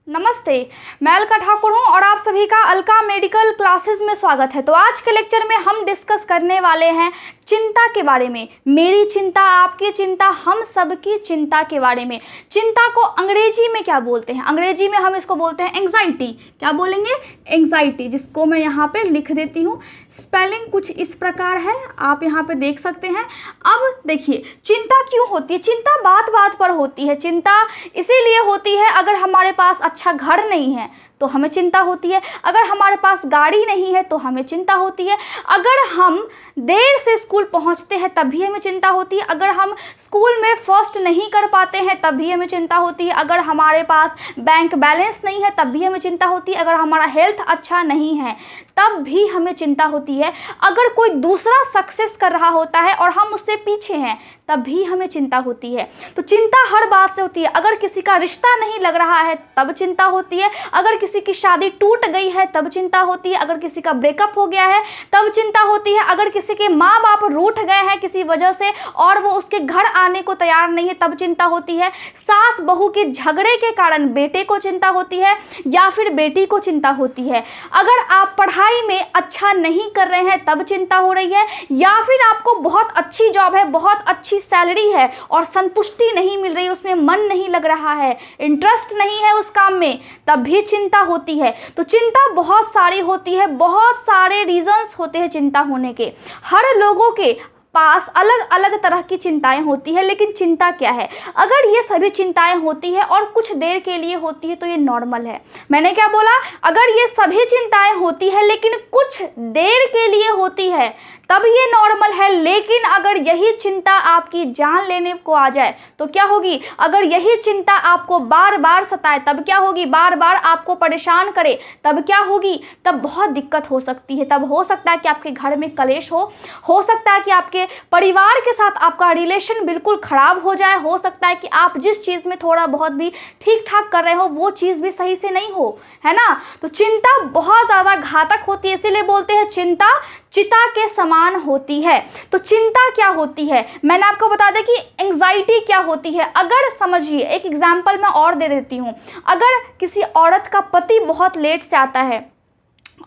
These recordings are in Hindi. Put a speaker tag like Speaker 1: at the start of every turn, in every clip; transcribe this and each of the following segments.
Speaker 1: नमस्ते, मैं अलका ठाकुर हूं और आप सभी का अलका मेडिकल क्लासेस में स्वागत है। तो आज के लेक्चर में हम डिस्कस करने वाले हैं चिंता के बारे में। मेरी चिंता, आपकी चिंता, हम सबकी चिंता के बारे में। चिंता को अंग्रेजी में क्या बोलते हैं? अंग्रेजी में हम इसको बोलते हैं एंग्जाइटी। क्या बोलेंगे? एंग्जाइटी, जिसको मैं यहाँ पे लिख देती हूँ। स्पेलिंग कुछ इस प्रकार है, आप यहाँ पे देख सकते हैं। अब देखिए, चिंता क्यों होती है? चिंता बात बात पर होती है। चिंता इसीलिए होती है, अगर हमारे पास अच्छा घर नहीं है तो हमें चिंता होती है, अगर हमारे पास गाड़ी नहीं है तो हमें चिंता होती है, अगर हम देर से स्कूल पहुंचते हैं तब भी हमें चिंता होती है, अगर हम स्कूल में फर्स्ट नहीं कर पाते हैं तब भी हमें चिंता होती है, अगर हमारे पास बैंक बैलेंस नहीं है तब भी हमें चिंता होती है, अगर हमारा हेल्थ अच्छा नहीं है तब भी हमें चिंता होती है, अगर कोई दूसरा सक्सेस कर रहा होता है और हम उससे पीछे हैं तब भी हमें चिंता होती है। तो चिंता हर बात से होती है। अगर किसी का रिश्ता नहीं लग रहा है तब चिंता होती है, अगर किसी की शादी टूट गई है तब चिंता होती है, अगर किसी का ब्रेकअप हो गया है तब चिंता होती है, अगर किसी के माँ बाप रूठ गए हैं किसी वजह से और वो उसके घर आने को तैयार नहीं है तब चिंता होती है, सास बहू के झगड़े के कारण बेटे को चिंता होती है या फिर बेटी को चिंता होती है, अगर आप पढ़ाई में अच्छा नहीं कर रहे हैं तब चिंता हो रही है, या फिर आपको बहुत अच्छी जॉब है, बहुत अच्छी सैलरी है और संतुष्टि नहीं मिल रही, उसमें मन नहीं लग रहा है, इंटरेस्ट नहीं है उस काम में, तब भी चिंता होती है। तो चिंता बहुत सारी होती है, बहुत सारे रीजंस होते हैं चिंता होने के। हर लोगों के पास अलग अलग तरह की चिंताएं होती है, लेकिन चिंता क्या है? अगर ये सभी चिंताएं होती है और कुछ देर के लिए होती है तो ये नॉर्मल है। मैंने क्या बोला? अगर ये सभी चिंताएं होती है लेकिन कुछ देर के लिए होती है तब ये नॉर्मल है, लेकिन अगर यही चिंता आपकी जान लेने को आ जाए तो क्या होगी? अगर यही चिंता आपको बार बार सताए तब क्या होगी? बार बार आपको परेशान करे तब क्या होगी? तब बहुत दिक्कत हो सकती है। तब हो सकता है कि आपके घर में कलेश हो सकता है कि आपके परिवार के साथ आपका रिलेशन बिल्कुल खराब हो जाए, हो सकता है कि आप जिस चीज़ में थोड़ा बहुत भी ठीक ठाक कर रहे हो वो चीज़ भी सही से नहीं हो, है ना? तो चिंता बहुत ज़्यादा घातक होती है, इसीलिए बोलते हैं चिंता चिता के समान होती है। तो चिंता क्या होती है? मैंने आपको बता दें कि एंग्जाइटी क्या होती है। अगर समझिए, एक एग्जाम्पल मैं और दे देती हूँ। अगर किसी औरत का पति बहुत लेट से आता है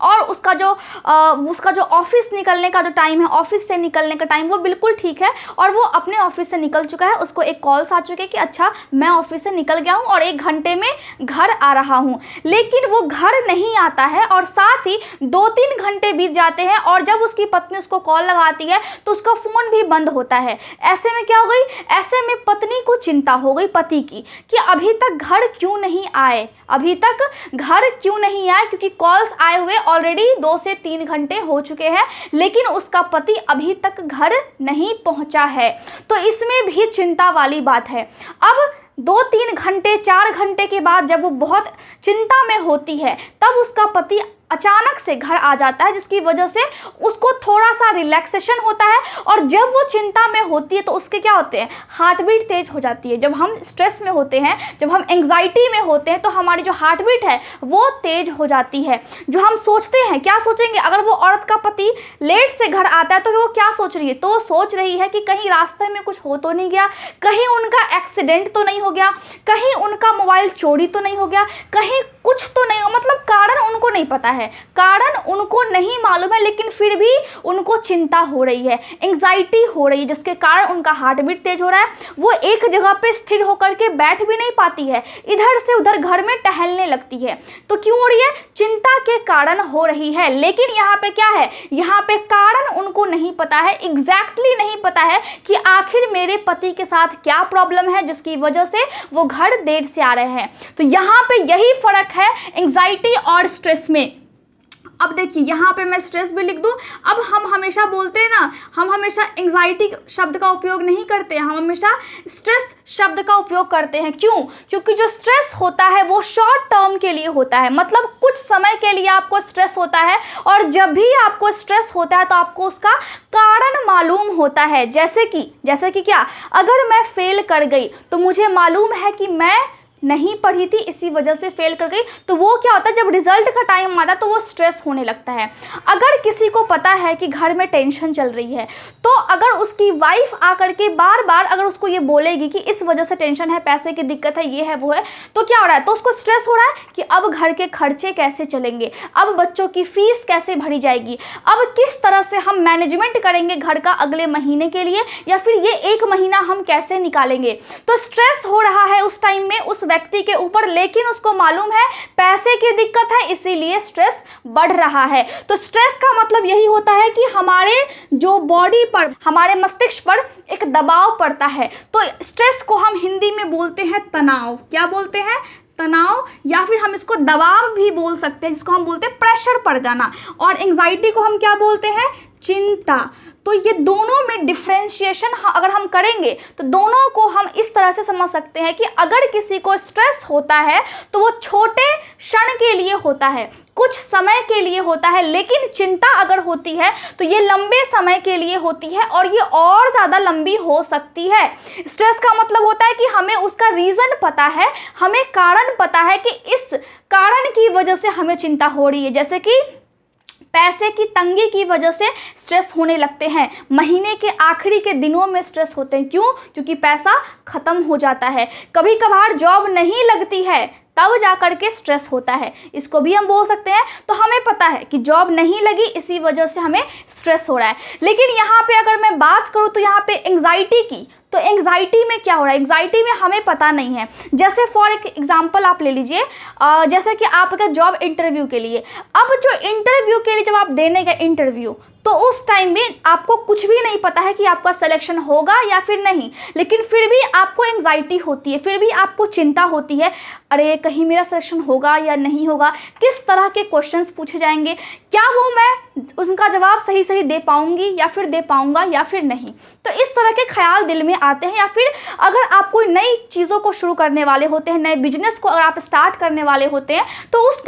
Speaker 1: और उसका जो ऑफिस निकलने का जो टाइम है, ऑफिस से निकलने का टाइम वो बिल्कुल ठीक है और वो अपने ऑफिस से निकल चुका है, उसको एक कॉल्स आ चुके हैं कि अच्छा मैं ऑफिस से निकल गया हूँ और 1 घंटे में घर आ रहा हूँ, लेकिन वो घर नहीं आता है और साथ ही 2-3 घंटे बीत जाते हैं और जब उसकी पत्नी उसको कॉल लगाती है तो उसका फ़ोन भी बंद होता है। ऐसे में क्या हो गई? ऐसे में पत्नी को चिंता हो गई पति की कि अभी तक घर क्यों नहीं आए, अभी तक घर क्यों नहीं आए, क्योंकि कॉल्स आए हुए ऑलरेडी 2 से 3 घंटे हो चुके हैं लेकिन उसका पति अभी तक घर नहीं पहुंचा है। तो इसमें भी चिंता वाली बात है। अब 2-3 घंटे 4 घंटे के बाद जब वो बहुत चिंता में होती है तब उसका पति अचानक से घर आ जाता है, जिसकी वजह से उसको थोड़ा सा रिलैक्सेशन होता है और जब वो चिंता में होती है तो उसके क्या होते हैं? हार्ट बीट तेज हो जाती है। जब हम स्ट्रेस में होते हैं, जब हम एंग्जाइटी में होते हैं तो हमारी जो हार्ट बीट है वो तेज हो जाती है। जो हम सोचते हैं, क्या सोचेंगे? अगर वो औरत का पति लेट से घर आता है तो वो क्या सोच रही है? तो वो सोच रही है कि कहीं रास्ते में कुछ हो तो नहीं गया, कहीं उनका एक्सीडेंट तो नहीं हो गया, कहीं उनका मोबाइल चोरी तो नहीं हो गया, कहीं कुछ तो नहीं हो। मतलब कारण उनको नहीं पता है, कारण उनको नहीं मालूम है, लेकिन फिर भी उनको चिंता हो रही है, एंग्जाइटी हो रही है, जिसके कारण उनका हार्ट बीट तेज हो रहा है। वो एक जगह पे स्थिर होकर के बैठ भी नहीं पाती है, इधर से उधर घर में टहलने लगती है। तो क्यों हो रही है? चिंता के कारण हो रही है। लेकिन यहाँ पे क्या है? यहाँ पे कारण उनको नहीं पता है, एग्जैक्टली नहीं पता है कि आखिर मेरे पति के साथ क्या प्रॉब्लम है जिसकी वजह से वो घर देर से आ रहे हैं। तो यहाँ पे यही फर्क है एंग्जाइटी और स्ट्रेस में। अब देखिए, यहाँ पे मैं स्ट्रेस भी लिख दूँ। अब हम हमेशा बोलते हैं ना, हम हमेशा एंग्जाइटी शब्द का उपयोग नहीं करते हैं, हम हमेशा स्ट्रेस शब्द का उपयोग करते हैं। क्यों? क्योंकि जो स्ट्रेस होता है वो शॉर्ट टर्म के लिए होता है, मतलब कुछ समय के लिए आपको स्ट्रेस होता है और जब भी आपको स्ट्रेस होता है तो आपको उसका कारण मालूम होता है। जैसे कि क्या? अगर मैं फेल कर गई तो मुझे मालूम है कि मैं नहीं पढ़ी थी, इसी वजह से फेल कर गई। तो वो क्या होता है, जब रिजल्ट का टाइम आता तो वो स्ट्रेस होने लगता है। अगर किसी को पता है कि घर में टेंशन चल रही है, तो अगर उसकी वाइफ आकर के बार बार अगर उसको ये बोलेगी कि इस वजह से टेंशन है, पैसे की दिक्कत है, ये है वो है, तो क्या हो रहा है, तो उसको स्ट्रेस हो रहा है कि अब घर के खर्चे कैसे चलेंगे, अब बच्चों की फीस कैसे भरी जाएगी, अब किस तरह से हम मैनेजमेंट करेंगे घर का अगले महीने के लिए, या फिर ये एक महीना हम कैसे निकालेंगे। तो स्ट्रेस हो रहा है उस टाइम में उस व्यक्ति के ऊपर, लेकिन उसको मालूम है पैसे की दिक्कत है, इसीलिए स्ट्रेस बढ़ रहा है। तो स्ट्रेस का मतलब यही होता है कि हमारे जो बॉडी पर, हमारे मस्तिष्क पर एक दबाव पड़ता है। तो स्ट्रेस को हम हिंदी में बोलते हैं तनाव। क्या बोलते हैं, तनाव, या फिर हम इसको दबाव भी बोल सकते हैं, जिसको हम बोलते हैं प्रेशर पड़ जाना। और एंजाइटी को हम क्या बोलते हैं, चिंता। तो ये दोनों में डिफ्रेंशिएशन अगर हम करेंगे तो दोनों को हम इस तरह से समझ सकते हैं कि अगर किसी को स्ट्रेस होता है तो वो छोटे क्षण के लिए होता है, कुछ समय के लिए होता है, लेकिन चिंता अगर होती है तो ये लंबे समय के लिए होती है और ये और ज़्यादा लंबी हो सकती है। स्ट्रेस का मतलब होता है कि हमें उसका रीज़न पता है, हमें कारण पता है कि इस कारण की वजह से हमें चिंता हो रही है। जैसे कि पैसे की तंगी की वजह से स्ट्रेस होने लगते हैं, महीने के आखिरी के दिनों में स्ट्रेस होते हैं। क्यों? क्योंकि पैसा ख़त्म हो जाता है। कभी कभार जॉब नहीं लगती है, तब जा कर के स्ट्रेस होता है, इसको भी हम बोल सकते हैं। तो हमें पता है कि जॉब नहीं लगी, इसी वजह से हमें स्ट्रेस हो रहा है। लेकिन यहाँ पे अगर मैं बात करूँ तो यहाँ पे एंग्जाइटी की, तो एंग्जाइटी में क्या हो रहा है, एंग्जाइटी में हमें पता नहीं है। जैसे फॉर एग्जांपल आप ले लीजिए, जैसे कि आपका जॉब इंटरव्यू के लिए, अब जो इंटरव्यू के लिए जब आप देने गए इंटरव्यू, तो उस टाइम में आपको कुछ भी नहीं पता है कि आपका सिलेक्शन होगा या फिर नहीं, लेकिन फिर भी आपको एंग्जाइटी होती है, फिर भी आपको चिंता होती है, अरे कहीं मेरा सिलेक्शन होगा या नहीं होगा, किस तरह के क्वेश्चंस पूछे जाएंगे, क्या वो मैं उनका जवाब सही सही दे पाऊंगी या फिर दे पाऊंगा या फिर नहीं। तो इस तरह के ख्याल दिल में आते हैं। या फिर अगर आप कोई नई चीज़ों को शुरू करने वाले होते हैं, नए बिजनेस को अगर आप स्टार्ट करने वाले होते हैं, तो उस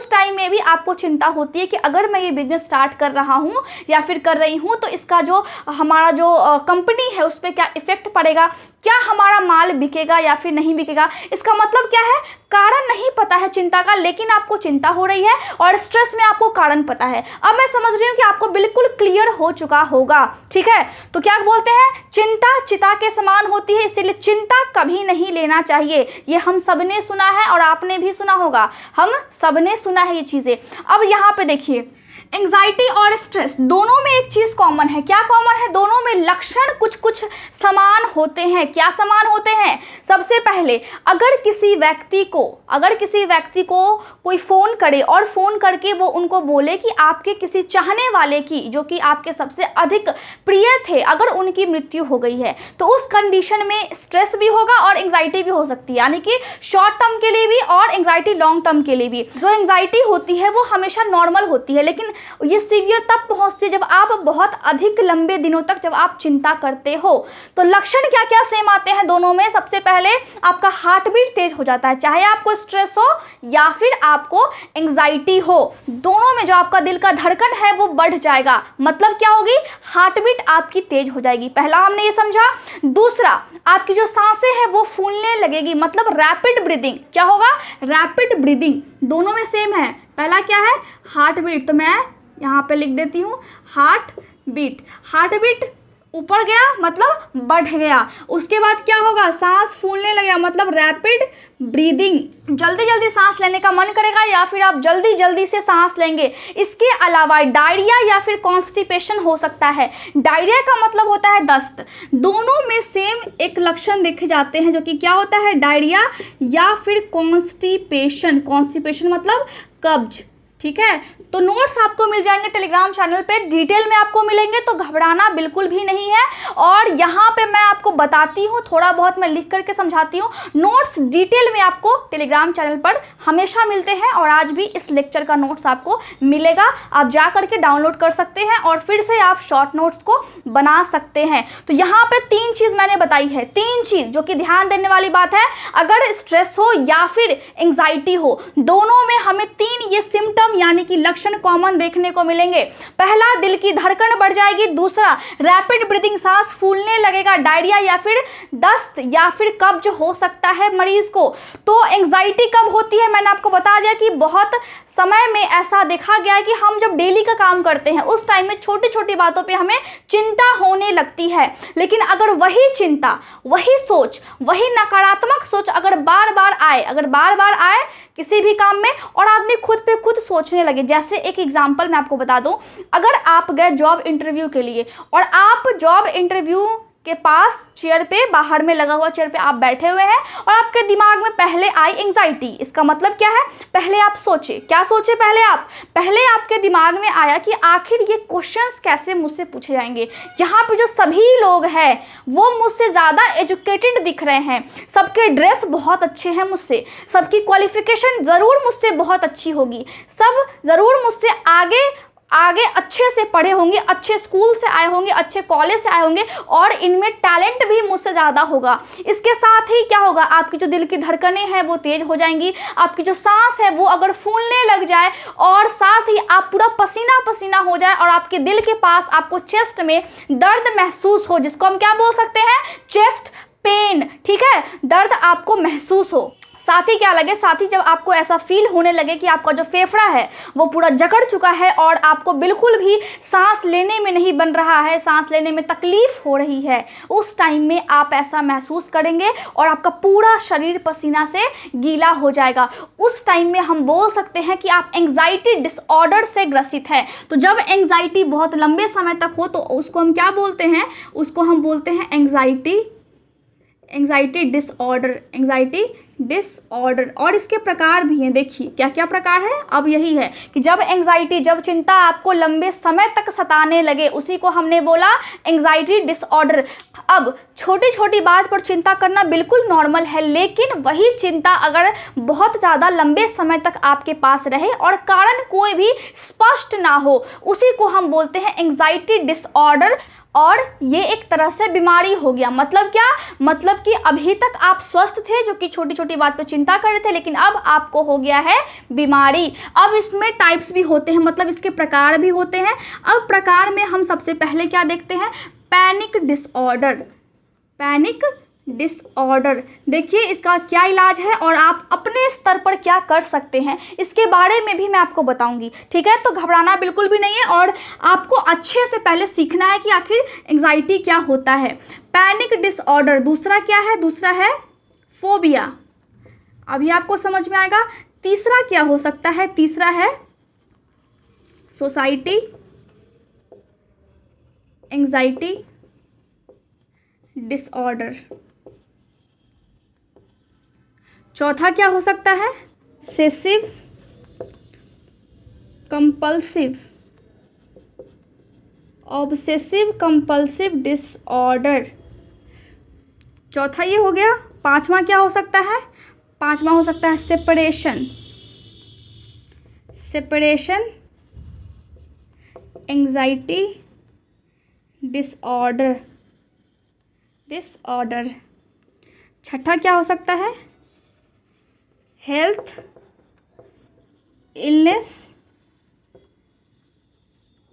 Speaker 1: टाइम में भी आपको चिंता होती है कि अगर मैं ये बिजनेस स्टार्ट कर रहा हूँ या फिर कर रही हूँ तो इसका जो हमारा जो कंपनी है उस पर क्या इफेक्ट पड़ेगा, क्या हमारा माल बिकेगा या फिर नहीं बिकेगा। इसका मतलब क्या है, कारण नहीं पता है चिंता का, लेकिन आपको चिंता हो रही है, और स्ट्रेस में आपको कारण पता है। अब मैं समझ रही हूँ कि आपको बिल्कुल क्लियर हो चुका होगा, ठीक है। तो क्या बोलते हैं, चिंता चिता के समान होती है, इसीलिए चिंता कभी नहीं लेना चाहिए। ये हम सबने सुना है और आपने भी सुना होगा, हम सबने सुना है ये चीज़ें। अब यहाँ पे देखिए, एंग्जाइटी और स्ट्रेस दोनों में एक चीज़ कॉमन है। क्या कॉमन है? दोनों में लक्षण कुछ कुछ समान होते हैं। क्या समान होते हैं? सबसे पहले अगर किसी व्यक्ति को कोई फ़ोन करे और फ़ोन करके वो उनको बोले कि आपके किसी चाहने वाले की, जो कि आपके सबसे अधिक प्रिय थे, अगर उनकी मृत्यु हो गई है, तो उस कंडीशन में स्ट्रेस भी होगा और एंग्जाइटी भी हो सकती है, यानी कि शॉर्ट टर्म के लिए भी और एंग्जाइटी लॉन्ग टर्म के लिए भी। जो एंग्जाइटी होती है वो हमेशा नॉर्मल होती है, लेकिन ये सीवियर तब पहुंचती है जब आप बहुत अधिक लंबे दिनों तक जब आप चिंता करते हो। तो लक्षण क्या क्या सेम आते हैं दोनों में? सबसे पहले आपका हार्ट बीट तेज हो जाता है, चाहे आपको स्ट्रेस हो या फिर आपको एंग्जाइटी हो, दोनों में जो आपका दिल का धड़कन है वो बढ़ जाएगा। मतलब क्या होगी? हार्ट बीट आपकी तेज हो जाएगी। पहला हमने ये समझा। दूसरा, आपकी जो सांसें हैं वो फूलने लगेगी, मतलब रैपिड ब्रीदिंग। क्या होगा? Rapid breathing. दोनों में सेम है। पहला क्या है? Heart beat. तो मैं यहाँ पे लिख देती हूँ हार्ट बीट। हार्ट बीट ऊपर गया मतलब बढ़ गया। उसके बाद क्या होगा? सांस फूलने लगेगा, मतलब रैपिड ब्रीदिंग। जल्दी जल्दी सांस लेने का मन करेगा या फिर आप जल्दी जल्दी से सांस लेंगे। इसके अलावा डायरिया या फिर कॉन्स्टिपेशन हो सकता है। डायरिया का मतलब होता है दस्त। दोनों में सेम एक लक्षण देखे जाते हैं, जो कि क्या होता है? डायरिया या फिर कॉन्स्टिपेशन। कॉन्स्टिपेशन मतलब कब्ज, ठीक है। तो नोट्स आपको मिल जाएंगे टेलीग्राम चैनल पे, डिटेल में आपको मिलेंगे, तो घबराना बिल्कुल भी नहीं है। और यहाँ पे मैं आपको बताती हूँ, थोड़ा बहुत मैं लिख करके समझाती हूँ। नोट्स डिटेल में आपको टेलीग्राम चैनल पर हमेशा मिलते हैं, और आज भी इस लेक्चर का नोट्स आपको मिलेगा। आप जा करके डाउनलोड कर सकते हैं और फिर से आप शॉर्ट नोट्स को बना सकते हैं। तो यहाँ पे 3 चीज़ मैंने बताई है, 3 चीज़ जो कि ध्यान देने वाली बात है। अगर स्ट्रेस हो या फिर एंग्जाइटी हो, दोनों में हमें 3 ये सिम्टम सिम्टम यानी कि लक्षण कॉमन देखने को मिलेंगे। पहला, दिल की धड़कन बढ़ जाएगी। दूसरा, रैपिड ब्रीदिंग, सांस फूलने लगेगा। डायरिया या फिर दस्त या फिर कब्ज हो सकता है मरीज को। तो एंजाइटी कब होती है, मैंने आपको बता दिया कि बहुत समय में ऐसा देखा गया है कि हम जब डेली का काम करते हैं उस टाइम में छोटी छोटी बातों पे हमें चिंता होने लगती है। लेकिन अगर वही चिंता, वही सोच, वही नकारात्मक सोच अगर बार बार आए किसी भी काम में और आदमी खुद पे खुद सोचने लगे, जैसे एक एग्जांपल मैं आपको बता दूं, अगर आप गए जॉब इंटरव्यू के लिए और आप जॉब इंटरव्यू के पास चेयर पे, बाहर में लगा हुआ चेयर पे आप बैठे हुए हैं और आपके दिमाग में पहले आई एंजाइटी। इसका मतलब क्या है, पहले आप सोचे, क्या सोचे पहले आपके दिमाग में आया कि आखिर ये क्वेश्चंस कैसे मुझसे पूछे जाएंगे। यहाँ पे जो सभी लोग हैं वो मुझसे ज़्यादा एजुकेटेड दिख रहे हैं, सबके ड्रेस बहुत अच्छे हैं मुझसे, सबकी क्वालिफिकेशन ज़रूर मुझसे बहुत अच्छी होगी, सब ज़रूर मुझसे आगे अच्छे से पढ़े होंगे, अच्छे स्कूल से आए होंगे, अच्छे कॉलेज से आए होंगे और इनमें टैलेंट भी मुझसे ज़्यादा होगा। इसके साथ ही क्या होगा, आपकी जो दिल की धड़कनें हैं वो तेज़ हो जाएंगी, आपकी जो सांस है वो अगर फूलने लग जाए और साथ ही आप पूरा पसीना पसीना हो जाए और आपके दिल के पास आपको चेस्ट में दर्द महसूस हो, जिसको हम क्या बोल सकते हैं, चेस्ट पेन। ठीक है, दर्द आपको महसूस हो। साथ ही क्या लगे, साथ ही जब आपको ऐसा फील होने लगे कि आपका जो फेफड़ा है वो पूरा जकड़ चुका है और आपको बिल्कुल भी सांस लेने में नहीं बन रहा है, सांस लेने में तकलीफ हो रही है, उस टाइम में आप ऐसा महसूस करेंगे और आपका पूरा शरीर पसीना से गीला हो जाएगा। उस टाइम में हम बोल सकते हैं कि आप एंग्जाइटी डिसऑर्डर से ग्रसित हैं। तो जब एंग्जाइटी बहुत लंबे समय तक हो तो उसको हम क्या बोलते हैं, उसको हम बोलते हैं एंग्जाइटी डिसऑर्डर। और इसके प्रकार भी हैं, देखिए क्या क्या प्रकार है। अब यही है कि जब एंग्जाइटी, जब चिंता आपको लंबे समय तक सताने लगे, उसी को हमने बोला एंग्जाइटी डिसऑर्डर। अब छोटी छोटी बात पर चिंता करना बिल्कुल नॉर्मल है, लेकिन वही चिंता अगर बहुत ज़्यादा लंबे समय तक आपके पास रहे और कारण कोई भी स्पष्ट ना हो, उसी को हम बोलते हैं एंग्जाइटी डिसऑर्डर। और ये एक तरह से बीमारी हो गया। मतलब क्या, मतलब कि अभी तक आप स्वस्थ थे, जो कि छोटी छोटी बात पर चिंता कर रहे थे, लेकिन अब आपको हो गया है बीमारी। अब इसमें टाइप्स भी होते हैं, मतलब इसके प्रकार भी होते हैं। अब प्रकार में हम सबसे पहले क्या देखते हैं, पैनिक डिसऑर्डर। देखिए इसका क्या इलाज है और आप अपने स्तर पर क्या कर सकते हैं, इसके बारे में भी मैं आपको बताऊंगी। ठीक है, तो घबराना बिल्कुल भी नहीं है और आपको अच्छे से पहले सीखना है कि आखिर एंग्जाइटी क्या होता है। Panic disorder. दूसरा क्या है, दूसरा है फोबिया, अभी आपको समझ में आएगा। तीसरा क्या हो सकता है, तीसरा है सोसाइटी एंग्जाइटी डिसऑर्डर। चौथा क्या हो सकता है, ऑब्सेसिव कंपल्सिव डिसऑर्डर। चौथा ये हो गया। पांचवा क्या हो सकता है, पांचवा हो सकता है सेपरेशन एंग्जाइटी डिसऑर्डर। छठा क्या हो सकता है, हेल्थ इलनेस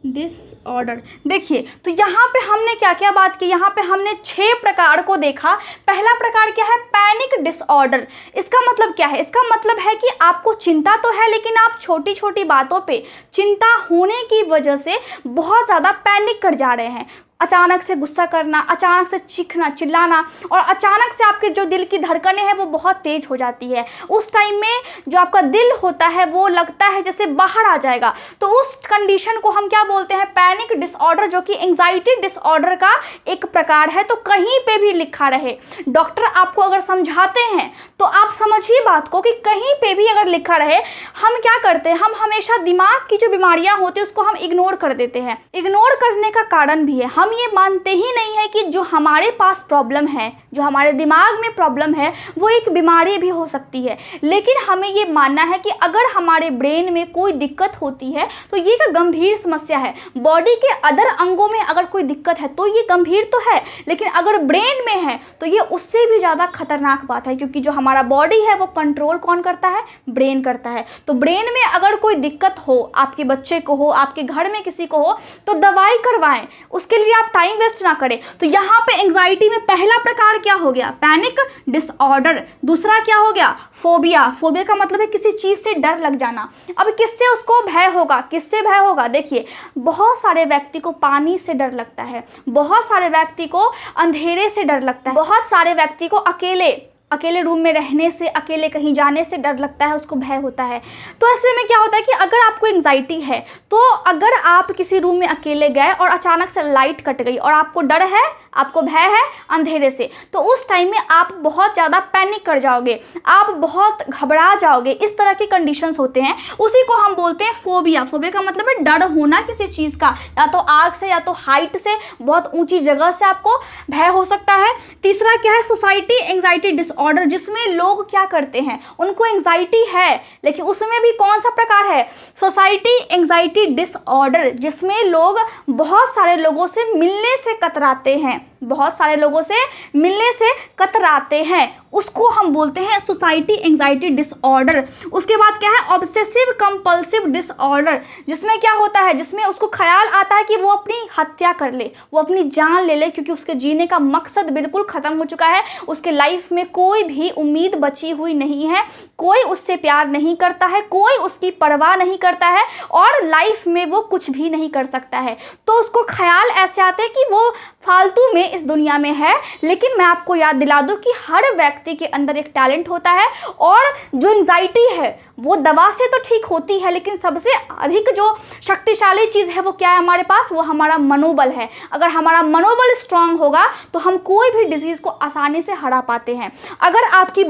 Speaker 1: डिसऑर्डर। देखिए तो यहाँ पे हमने क्या क्या बात की, यहाँ पे हमने 6 प्रकार को देखा। पहला प्रकार क्या है, पैनिक डिसऑर्डर। इसका मतलब क्या है, इसका मतलब है कि आपको चिंता तो है, लेकिन आप छोटी छोटी बातों पे चिंता होने की वजह से बहुत ज़्यादा पैनिक कर जा रहे हैं। अचानक से गुस्सा करना, अचानक से चीखना चिल्लाना और अचानक से आपके जो दिल की धड़कनें हैं वो बहुत तेज हो जाती है। उस टाइम में जो आपका दिल होता है वो लगता है जैसे बाहर आ जाएगा। तो उस कंडीशन को हम क्या बोलते हैं, पैनिक डिसऑर्डर, जो कि एंग्जाइटी डिसऑर्डर का एक प्रकार है। तो कहीं पे भी लिखा रहे, डॉक्टर आपको अगर समझाते हैं तो आप समझिए बात को कि कहीं पे भी अगर लिखा रहे, हम क्या करते हैं, हम हमेशा दिमाग की जो बीमारियां होती है उसको हम इग्नोर कर देते हैं। इग्नोर करने का कारण भी है, हम ये मानते ही नहीं है कि जो हमारे पास प्रॉब्लम है, जो हमारे दिमाग में प्रॉब्लम है, वो एक बीमारी भी हो सकती है। लेकिन हमें ये मानना है कि अगर हमारे ब्रेन में कोई दिक्कत होती है तो ये एक गंभीर समस्या है। बॉडी के अदर अंगों में अगर कोई दिक्कत है तो ये गंभीर तो है, लेकिन अगर ब्रेन में है तो ये उससे भी ज़्यादा खतरनाक बात है, क्योंकि जो हमारा बॉडी है वो कंट्रोल कौन करता है? ब्रेन करता है। तो ब्रेन में अगर कोई दिक्कत हो, आपके बच्चे को हो, आपके घर में किसी को हो, तो दवाई करवाएं, उसके लिए आप टाइम वेस्ट ना करें। तो यहाँ पे एंग्जाइटी में पहला प्रकार क्या हो गया? Panic disorder. दूसरा क्या हो गया? फोबिया। फोबिया का मतलब है किसी चीज़ से डर लग जाना। अब किससे उसको भय होगा? किससे भय होगा? देखिए, बहुत सारे व्यक्ति को पानी से डर लगता है, बहुत सारे व्यक्ति को अंधेरे से डर लगता है, बहुत सारे व्यक्ति को अकेले रूम में रहने से, अकेले कहीं जाने से डर लगता है, उसको भय होता है। तो ऐसे में क्या होता है कि अगर आपको एंग्जाइटी है, तो अगर आप किसी रूम में अकेले गए और अचानक से लाइट कट गई और आपको डर है, आपको भय है अंधेरे से, तो उस टाइम में आप बहुत ज़्यादा पैनिक कर जाओगे, आप बहुत घबरा जाओगे। इस तरह के कंडीशंस होते हैं, उसी को हम बोलते हैं फोबिया। फोबिया का मतलब है डर होना किसी चीज़ का, या तो आग से, या तो हाइट से, बहुत ऊंची जगह से आपको भय हो सकता है। तीसरा क्या है? सोसाइटी एंग्जाइटी डिसऑर्डर, जिसमें लोग क्या करते हैं, उनको एंग्जाइटी है, लेकिन उसमें भी कौन सा प्रकार है? सोसाइटी एंग्जाइटी डिसऑर्डर, जिसमें लोग बहुत सारे लोगों से मिलने से कतराते हैं, बहुत सारे लोगों से मिलने से कतराते हैं, उसको हम बोलते हैं सोसाइटी एंग्जाइटी डिसऑर्डर। उसके बाद क्या है? ऑब्सेसिव कंपल्सिव डिसऑर्डर, जिसमें क्या होता है? जिसमें उसको ख्याल आता है कि वो अपनी हत्या कर ले, वो अपनी जान ले ले, क्योंकि उसके जीने का मकसद बिल्कुल ख़त्म हो चुका है, उसके लाइफ में कोई भी उम्मीद बची हुई नहीं है, कोई उससे प्यार नहीं करता है, कोई उसकी परवाह नहीं करता है, और लाइफ में वो कुछ भी नहीं कर सकता है। तो उसको ख्याल ऐसे आते हैं कि वो फालतू में इस दुनिया में है। लेकिन मैं आपको याद दिला दूं कि हर व्यक्ति के अंदर एक टैलेंट होता है, और जो एंग्जाइटी है वो दवा से तो ठीक होती है, लेकिन सबसे अधिक जो शक्तिशाली चीज़ है वो क्या है हमारे पास? वो हमारा मनोबल है। अगर हमारा मनोबल स्ट्रांग होगा तो हम कोई भी डिजीज़ को आसानी से हरा पाते हैं। अगर आपकी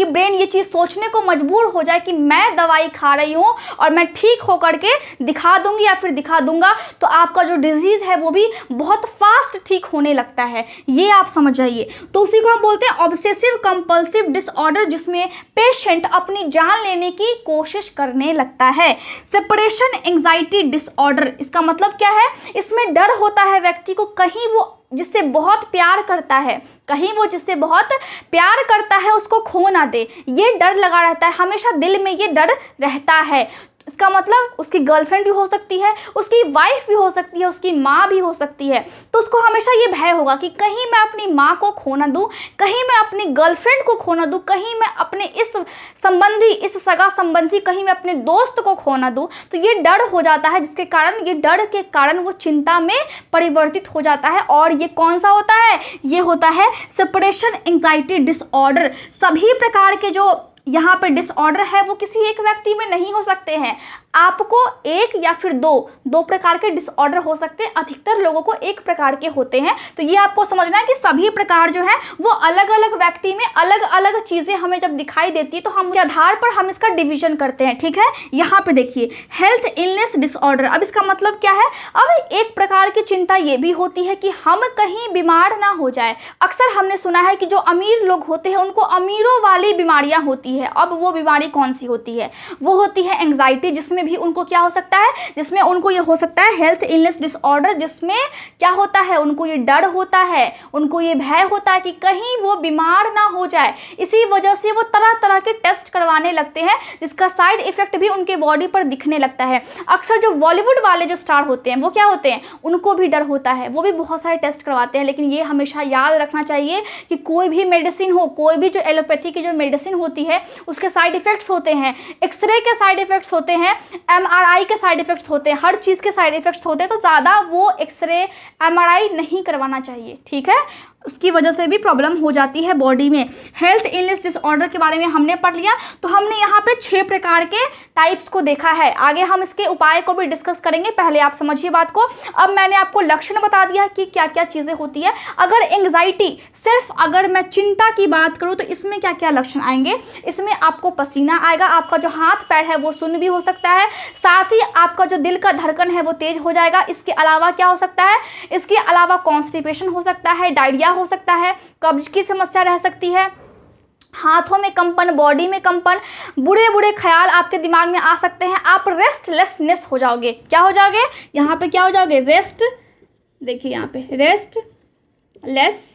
Speaker 1: ब्रेन ये चीज़ सोचने को मजबूर हो जाए कि मैं दवाई खा रही हूँ और मैं ठीक होकर के दिखा दूंगी या फिर दिखा दूंगा, तो आपका जो डिजीज़ है वो भी बहुत फास्ट ठीक होने लगता है, ये आप समझ जाइए। तो उसी को हम बोलते हैं ऑब्सेसिव कंपल्सिव डिसऑर्डर, जिसमें पेशेंट अपनी जान लेने की कोशिश करने लगता है। सेपरेशन एंग्जाइटी डिसऑर्डर, इसका मतलब क्या है? इसमें डर होता है व्यक्ति को, कहीं वो जिससे बहुत प्यार करता है, कहीं वो जिससे बहुत प्यार करता है उसको खो ना दे, ये डर लगा रहता है, हमेशा दिल में ये डर रहता है। इसका मतलब उसकी गर्लफ्रेंड भी हो सकती है, उसकी वाइफ भी हो सकती है, उसकी माँ भी हो सकती है। तो उसको हमेशा ये भय होगा कि कहीं मैं अपनी माँ को खो ना दूँ, कहीं मैं अपनी गर्लफ्रेंड को खो ना दूँ, कहीं मैं अपने इस सगा संबंधी, कहीं मैं अपने दोस्त को खो ना दूँ। तो ये डर हो जाता है, जिसके कारण, ये डर के कारण वो चिंता में परिवर्तित हो जाता है। और ये कौन सा होता है? ये होता है सेपरेशन एंग्जाइटी डिसऑर्डर। सभी प्रकार के जो यहाँ पर डिसऑर्डर है वो किसी एक व्यक्ति में नहीं हो सकते हैं, आपको एक या फिर दो प्रकार के डिसऑर्डर हो सकते हैं, अधिकतर लोगों को एक प्रकार के होते हैं। तो ये आपको समझना है कि सभी प्रकार जो है वो अलग अलग व्यक्ति में अलग अलग चीज़ें हमें जब दिखाई देती है तो हम के आधार पर हम इसका डिवीजन करते हैं, ठीक है। यहाँ पे देखिए हेल्थ इलनेस डिसऑर्डर, अब इसका मतलब क्या है? अब एक प्रकार की चिंता ये भी होती है कि हम कहीं बीमार ना हो जाए। अक्सर हमने सुना है कि जो अमीर लोग होते हैं उनको अमीरों वाली बीमारियां होती है। अब वो बीमारी कौन सी होती है? वो होती है एंग्जाइटी, जिसमें भी उनको क्या हो सकता है? जिसमें उनको ये हो सकता है हेल्थ इलनेस डिसऑर्डर, जिसमें क्या होता है? उनको ये डर होता है, उनको ये भय होता है कि कहीं वो बीमार ना हो जाए। इसी वजह से वो तरह तरह के टेस्ट करवाने लगते हैं, जिसका साइड इफेक्ट भी उनके बॉडी पर दिखने लगता है। अक्सर जो बॉलीवुड वाले जो स्टार होते हैं वो क्या होते हैं? उनको भी डर होता है, वो भी बहुत सारे टेस्ट करवाते हैं। लेकिन ये हमेशा याद रखना चाहिए कि कोई भी मेडिसिन हो, कोई भी जो एलोपैथी की जो मेडिसिन होती है उसके साइड इफेक्ट्स होते हैं, एक्सरे के साइड इफेक्ट्स होते हैं, MRI के साइड इफेक्ट्स होते हैं, हर चीज़ के साइड इफेक्ट्स होते हैं। तो ज़्यादा वो एक्सरे MRI नहीं करवाना चाहिए, ठीक है। उसकी वजह से भी प्रॉब्लम हो जाती है बॉडी में। हेल्थ इलनेस डिसऑर्डर के बारे में हमने पढ़ लिया। तो हमने यहाँ पे 6 प्रकार के टाइप्स को देखा है। आगे हम इसके उपाय को भी डिस्कस करेंगे, पहले आप समझिए बात को। अब मैंने आपको लक्षण बता दिया कि क्या क्या चीज़ें होती है। अगर एंग्जाइटी, सिर्फ अगर मैं चिंता की बात करूँ तो इसमें क्या क्या लक्षण आएंगे। इसमें आपको पसीना आएगा, आपका जो हाथ पैर है वो सुन्न भी हो सकता है, साथ ही आपका जो दिल का धड़कन है वो तेज हो जाएगा। इसके अलावा क्या हो सकता है, इसके अलावा कॉन्स्टिपेशन हो सकता है, डायरिया हो सकता है, कब्ज की समस्या रह सकती है, हाथों में कंपन, बॉडी में कंपन, बुरे बुरे ख्याल आपके दिमाग में आ सकते हैं, आप रेस्टलेसनेस हो जाओगे। क्या हो जाओगे, यहाँ पे क्या हो जाओगे, रेस्ट, देखिए यहाँ पे रेस्टलेसनेस,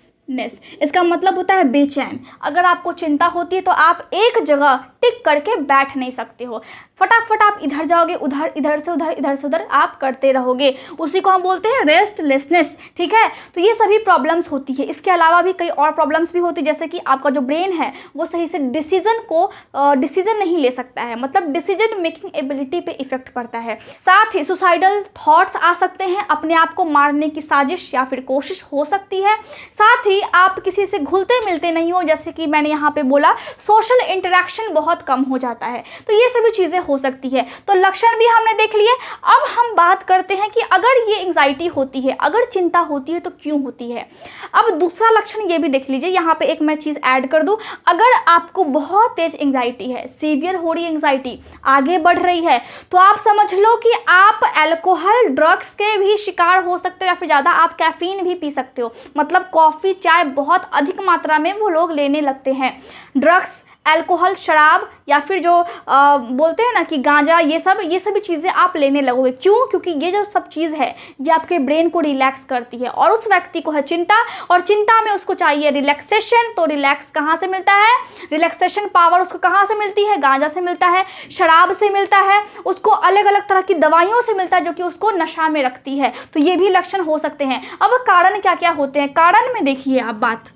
Speaker 1: इसका मतलब होता है बेचैन। अगर आपको चिंता होती है तो आप एक जगह टिक करके बैठ नहीं सकते हो, फटाफट आप इधर जाओगे, उधर, इधर से उधर, इधर से उधर आप करते रहोगे, उसी को हम बोलते हैं रेस्टलेसनेस। ठीक है, तो ये सभी प्रॉब्लम्स होती है। इसके अलावा भी कई और प्रॉब्लम्स भी होती है, जैसे कि आपका जो ब्रेन है वो सही से डिसीजन नहीं ले सकता है, मतलब डिसीजन मेकिंग एबिलिटी पे इफेक्ट पड़ता है। साथ ही सुसाइडल थॉट्स आ सकते हैं, अपने आप को मारने की साजिश या फिर कोशिश हो सकती है। साथ ही आप किसी से घुलते मिलते नहीं हो, जैसे कि मैंने यहाँ पे बोला सोशल इंटरेक्शन बहुत कम हो जाता है। तो ये सभी चीज़ें हो सकती है। तो लक्षण भी हमने देख लिए। अब हम बात करते हैं कि अगर ये एंग्जाइटी होती है, अगर चिंता होती है तो क्यों होती है। अब दूसरा लक्षण ये भी देख लीजिए, यहाँ पे एक मैं चीज़ ऐड कर दूँ। अगर आपको बहुत तेज एंग्जाइटी है, सीवियर हो रही एंग्जाइटी आगे बढ़ रही है, तो आप समझ लो कि आप अल्कोहल ड्रग्स के भी शिकार हो सकते हो, या फिर ज़्यादा आप कैफीन भी पी सकते हो। मतलब कॉफ़ी चाय बहुत अधिक मात्रा में वो लोग लेने लगते हैं। ड्रग्स, अल्कोहल, शराब या फिर जो बोलते हैं ना कि गांजा, ये सभी चीज़ें आप लेने लगोगे। क्यों? क्योंकि ये जो सब चीज़ है ये आपके ब्रेन को रिलैक्स करती है, और उस व्यक्ति को है चिंता, और चिंता में उसको चाहिए रिलैक्सेशन। तो रिलैक्स कहाँ से मिलता है, रिलैक्सेशन पावर उसको कहाँ से मिलती है, गांजा से मिलता है, शराब से मिलता है, उसको अलग अलग तरह की दवाइयों से मिलता है जो कि उसको नशा में रखती है। तो ये भी लक्षण हो सकते हैं। अब कारण क्या क्या होते हैं, कारण में देखिए आप बात।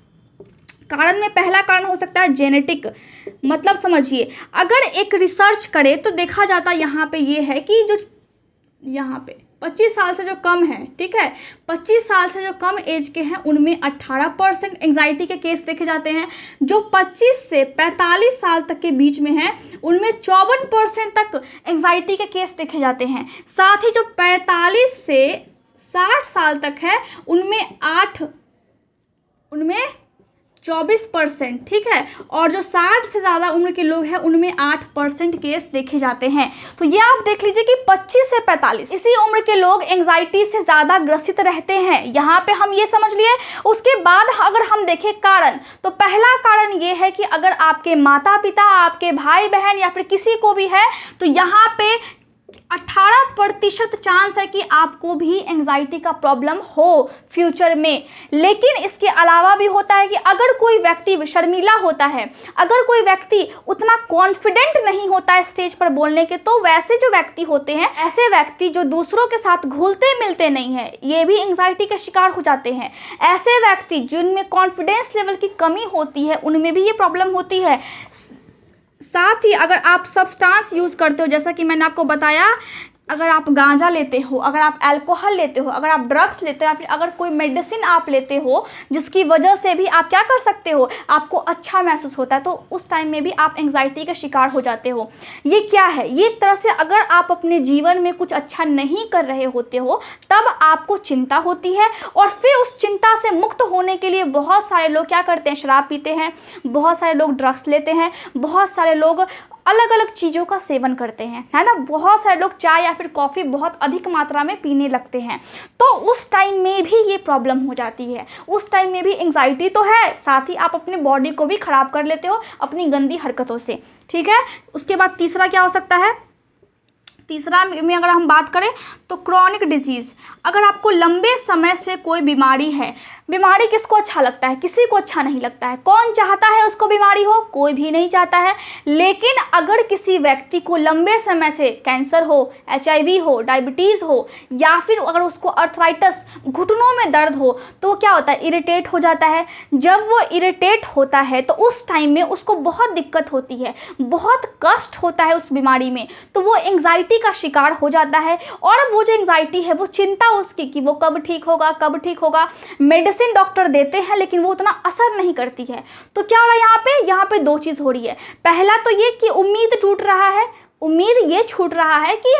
Speaker 1: कारण में पहला कारण हो सकता है जेनेटिक। मतलब समझिए, अगर एक रिसर्च करें तो देखा जाता यहाँ पे ये है कि जो यहाँ पे 25 साल से जो कम है, ठीक है, 25 साल से जो कम एज के हैं उनमें 18% एंग्जाइटी के केस देखे जाते हैं। जो 25 से 45 साल तक के बीच में हैं उनमें 54% तक एंग्जाइटी के केस देखे जाते हैं। साथ ही जो 45 से 60 साल तक है उनमें 24%, ठीक है, और जो 60 से ज़्यादा उम्र के लोग हैं उनमें 8% केस देखे जाते हैं। तो ये आप देख लीजिए कि 25 से 45 इसी उम्र के लोग एंग्जाइटी से ज़्यादा ग्रसित रहते हैं। यहाँ पे हम ये समझ लिए। उसके बाद अगर हम देखें कारण, तो पहला कारण ये है कि अगर आपके माता पिता, आपके भाई बहन या फिर किसी को भी है, तो यहाँ पे 18% चांस है कि आपको भी एंग्जाइटी का प्रॉब्लम हो फ्यूचर में। लेकिन इसके अलावा भी होता है कि अगर कोई व्यक्ति शर्मीला होता है, अगर कोई व्यक्ति उतना कॉन्फिडेंट नहीं होता है स्टेज पर बोलने के, तो वैसे जो व्यक्ति होते हैं, ऐसे व्यक्ति जो दूसरों के साथ घुलते मिलते नहीं हैं, ये भी एंग्जाइटी का शिकार हो जाते हैं। ऐसे व्यक्ति जिनमें कॉन्फिडेंस लेवल की कमी होती है उनमें भी ये प्रॉब्लम होती है। साथ ही अगर आप सब्सटेंस यूज़ करते हो, जैसा कि मैंने आपको बताया, अगर आप गांजा लेते हो, अगर आप अल्कोहल लेते हो, अगर आप ड्रग्स लेते हो, या फिर अगर कोई मेडिसिन आप लेते हो जिसकी वजह से भी आप क्या कर सकते हो, आपको अच्छा महसूस होता है, तो उस टाइम में भी आप एंग्जाइटी का शिकार हो जाते हो। ये क्या है, ये एक तरह से अगर आप अपने जीवन में कुछ अच्छा नहीं कर रहे होते हो तब आपको चिंता होती है, और फिर उस चिंता से मुक्त होने के लिए बहुत सारे लोग क्या करते हैं, शराब पीते हैं, बहुत सारे लोग ड्रग्स लेते हैं, बहुत सारे लोग अलग अलग चीज़ों का सेवन करते हैं, है ना, बहुत सारे लोग चाय या फिर कॉफ़ी बहुत अधिक मात्रा में पीने लगते हैं। तो उस टाइम में भी ये प्रॉब्लम हो जाती है। उस टाइम में भी एंग्जाइटी तो है, साथ ही आप अपने बॉडी को भी ख़राब कर लेते हो अपनी गंदी हरकतों से, ठीक है। उसके बाद तीसरा क्या हो सकता है, तीसरा में अगर हम बात करें तो क्रॉनिक डिजीज़। अगर आपको लंबे समय से कोई बीमारी है, बीमारी किसको अच्छा लगता है, किसी को अच्छा नहीं लगता है। कौन चाहता है उसको बीमारी हो, कोई भी नहीं चाहता है। लेकिन अगर किसी व्यक्ति को लंबे समय से कैंसर हो, HIV हो, डायबिटीज़ हो, या फिर अगर उसको अर्थराइटिस, घुटनों में दर्द हो, तो क्या होता है, इरिटेट हो जाता है। जब वो इरिटेट होता है तो उस टाइम में उसको बहुत दिक्कत होती है, बहुत कष्ट होता है उस बीमारी में, तो वो एंग्जाइटी का शिकार हो जाता है। और वो जो एंग्जाइटी है वो चिंता उसकी कि वो कब ठीक होगा, कब ठीक होगा। मेडिसिन मेडिसिन डॉक्टर देते हैं लेकिन वो उतना असर नहीं करती है। तो क्या हो रहा है यहाँ पे दो चीज़ हो रही है। पहला तो ये कि उम्मीद टूट रहा है, उम्मीद ये छूट रहा है कि